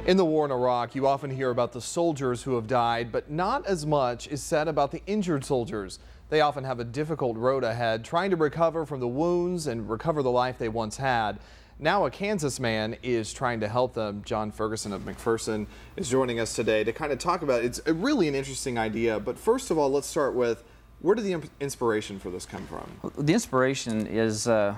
In the war in Iraq, you often hear about the soldiers who have died, but not as much is said about the injured soldiers. They often have a difficult road ahead, trying to recover from the wounds and recover the life they once had. Now a Kansas man is trying to help them. John Ferguson of McPherson is joining us today to kind of talk about it. It's really an interesting idea, but first of all, let's start with, where did the inspiration for this come from? The inspiration is a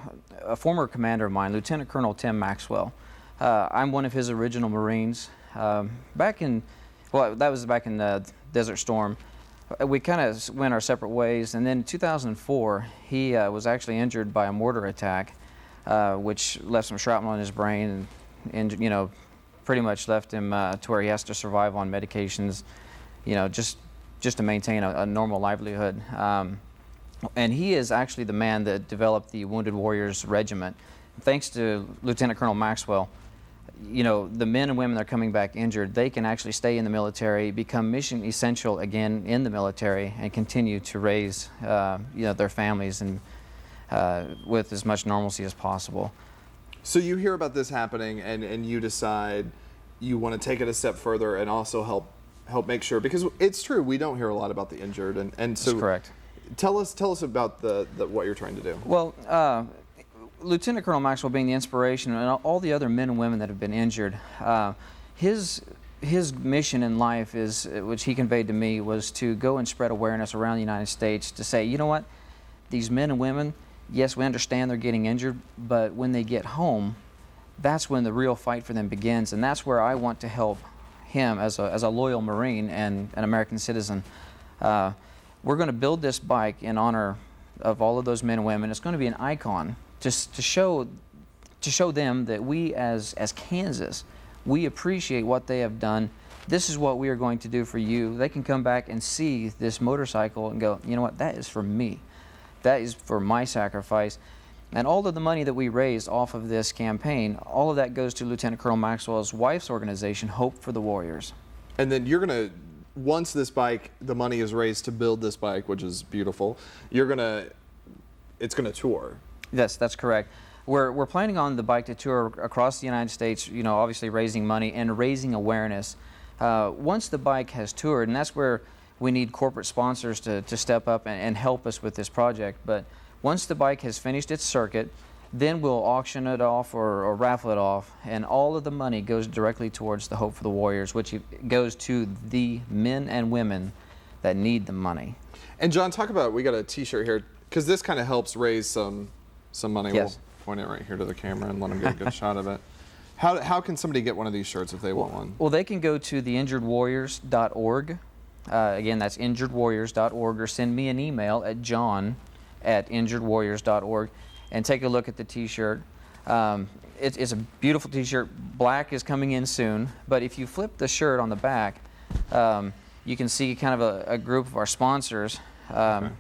former commander of mine, Lieutenant Colonel Tim Maxwell. I'm one of his original Marines. That was back in Desert Storm. We kind of went our separate ways, and then in 2004, he was actually injured by a mortar attack, which left some shrapnel in his brain and pretty much left him to where he has to survive on medications, just to maintain a normal livelihood. And he is actually the man that developed the Wounded Warriors Regiment. Thanks to Lieutenant Colonel Maxwell, the men and women that are coming back injured, they can actually stay in the military, become mission essential again in the military, and continue to raise their families and with as much normalcy as possible. So you hear about this happening and you decide you want to take it a step further and also help make sure, because it's true, we don't hear a lot about the injured, and so that's correct. Tell us about what you're trying to do. Well, Lieutenant Colonel Maxwell being the inspiration, and all the other men and women that have been injured, his mission in life is, which he conveyed to me, was to go and spread awareness around the United States to say, you know what, these men and women, yes, we understand they're getting injured, but when they get home, that's when the real fight for them begins, and that's where I want to help him as a loyal Marine and an American citizen. We're going to build this bike in honor of all of those men and women. It's going to be an icon, just to show them that we as Kansas, we appreciate what they have done. This is what we are going to do for you. They can come back and see this motorcycle and go, you know what, that is for me. That is for my sacrifice. And all of the money that we raised off of this campaign, all of that goes to Lieutenant Colonel Maxwell's wife's organization, Hope for the Warriors. And then you're going to, once this bike, the money is raised to build this bike, which is beautiful, it's going to tour. Yes, that's correct. We're planning on the bike to tour across the United States, obviously raising money and raising awareness. Once the bike has toured, and that's where we need corporate sponsors to step up and help us with this project, but once the bike has finished its circuit, then we'll auction it off or raffle it off, and all of the money goes directly towards the Hope for the Warriors, which goes to the men and women that need the money. And John, talk about, we got a t-shirt here, because this kind of helps raise some money. Yes. We'll point it right here to the camera and let them get a good shot of it. How can somebody get one of these shirts if they want one? Well, they can go to theinjuredwarriors.org. Again, that's injuredwarriors.org, or send me an email at john@injuredwarriors.org and take a look at the t-shirt. It's a beautiful t-shirt. Black is coming in soon, but if you flip the shirt on the back, you can see kind of a group of our sponsors. Okay.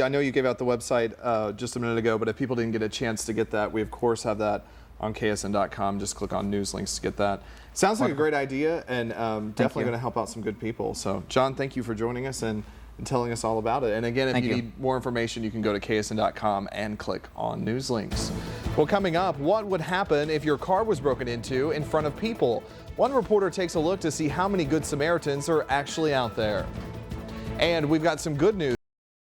I know you gave out the website just a minute ago, but if people didn't get a chance to get that, we of course have that on KSN.com. Just click on news links to get that. Sounds like a great idea, and definitely going to help out some good people. So, John, thank you for joining us and telling us all about it. And again, if you need more information, you can go to KSN.com and click on news links. Well, coming up, what would happen if your car was broken into in front of people? One reporter takes a look to see how many good Samaritans are actually out there. And we've got some good news.